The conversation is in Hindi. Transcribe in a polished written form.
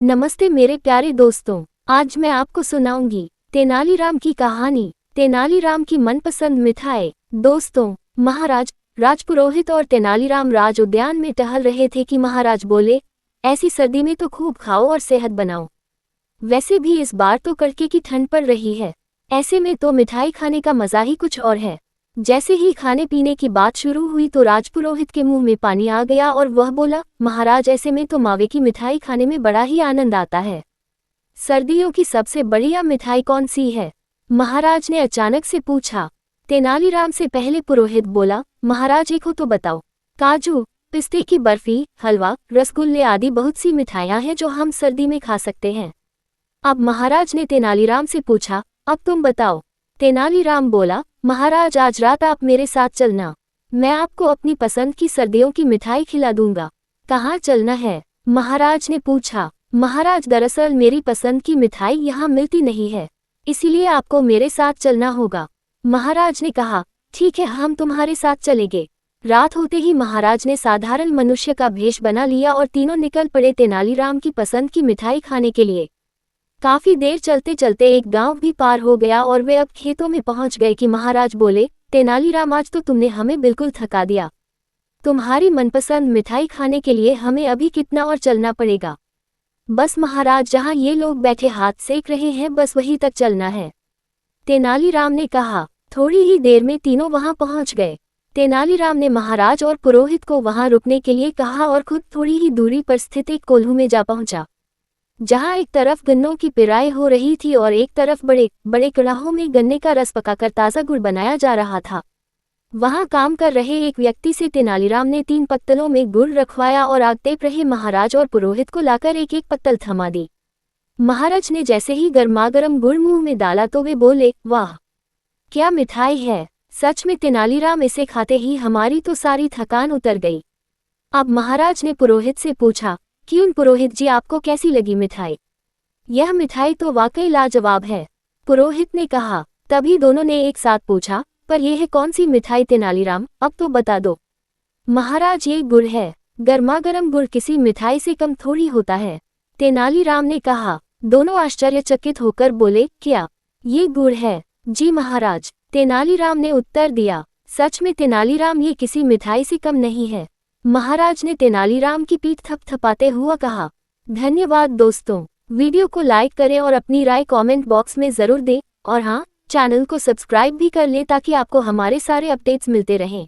नमस्ते मेरे प्यारे दोस्तों। आज मैं आपको सुनाऊंगी तेनालीराम की कहानी। तेनालीराम की मनपसंद मिठाई। दोस्तों, महाराज राजपुरोहित और तेनालीराम राज उद्यान में टहल रहे थे कि महाराज बोले, ऐसी सर्दी में तो खूब खाओ और सेहत बनाओ। वैसे भी इस बार तो कड़के की ठंड पड़ रही है, ऐसे में तो मिठाई खाने का मजा ही कुछ और है। जैसे ही खाने पीने की बात शुरू हुई तो राजपुरोहित के मुंह में पानी आ गया और वह बोला, महाराज ऐसे में तो मावे की मिठाई खाने में बड़ा ही आनंद आता है। सर्दियों की सबसे बढ़िया मिठाई कौन सी है? महाराज ने अचानक से पूछा। तेनालीराम से पहले पुरोहित बोला, महाराज एक हो तो बताओ। काजू, पिस्ते की बर्फी, हलवा, रसगुल्ले आदि बहुत सी मिठाइयाँ हैं जो हम सर्दी में खा सकते हैं। अब महाराज ने तेनालीराम से पूछा, अब तुम बताओ। तेनालीराम बोला, महाराज आज रात आप मेरे साथ चलना, मैं आपको अपनी पसंद की सर्दियों की मिठाई खिला दूंगा। कहाँ चलना है? महाराज ने पूछा। महाराज दरअसल मेरी पसंद की मिठाई यहाँ मिलती नहीं है, इसीलिए आपको मेरे साथ चलना होगा। महाराज ने कहा, ठीक है हम तुम्हारे साथ चलेंगे। रात होते ही महाराज ने साधारण मनुष्य का भेष बना लिया और तीनों निकल पड़े तेनालीराम की पसंद की मिठाई खाने के लिए। काफी देर चलते चलते एक गांव भी पार हो गया और वे अब खेतों में पहुंच गए कि महाराज बोले, तेनालीराम आज तो तुमने हमें बिल्कुल थका दिया। तुम्हारी मनपसंद मिठाई खाने के लिए हमें अभी कितना और चलना पड़ेगा? बस महाराज, जहां ये लोग बैठे हाथ सेक रहे हैं बस वहीं तक चलना है। तेनालीराम ने कहा। थोड़ी ही देर में तीनों वहां पहुंच गए। तेनालीराम ने महाराज और पुरोहित को वहां रुकने के लिए कहा और खुद थोड़ी ही दूरी पर स्थित एक कोल्हू में जा पहुंचा, जहां एक तरफ गन्नों की पिराई हो रही थी और एक तरफ बड़े बड़े कड़ाहों में गन्ने का रस पकाकर ताज़ा गुड़ बनाया जा रहा था। वहां काम कर रहे एक व्यक्ति से तेनालीराम ने 3 पत्तलों में गुड़ रखवाया और आग तेप रहे महाराज और पुरोहित को लाकर एक एक पत्तल थमा दी। महाराज ने जैसे ही गर्मागर्म गुड़ मुंह में डाला तो वे बोले, वाह क्या मिठाई है। सच में तेनालीराम, इसे खाते ही हमारी तो सारी थकान उतर गई। अब महाराज ने पुरोहित से पूछा, क्यों पुरोहित जी, आपको कैसी लगी मिठाई? यह मिठाई तो वाकई लाजवाब है, पुरोहित ने कहा। तभी दोनों ने एक साथ पूछा, पर यह है कौन सी मिठाई तेनालीराम, अब तो बता दो। महाराज ये गुड़ है, गर्मागर्म गुड़ किसी मिठाई से कम थोड़ी होता है, तेनालीराम ने कहा। दोनों आश्चर्यचकित होकर बोले, क्या ये गुड़ है? जी महाराज, तेनालीराम ने उत्तर दिया। सच में तेनालीराम, ये किसी मिठाई से कम नहीं है। महाराज ने तेनालीराम की पीठ थपथपाते हुआ कहा। धन्यवाद दोस्तों, वीडियो को लाइक करें और अपनी राय कमेंट बॉक्स में ज़रूर दें, और हाँ, चैनल को सब्सक्राइब भी कर लें ताकि आपको हमारे सारे अपडेट्स मिलते रहें।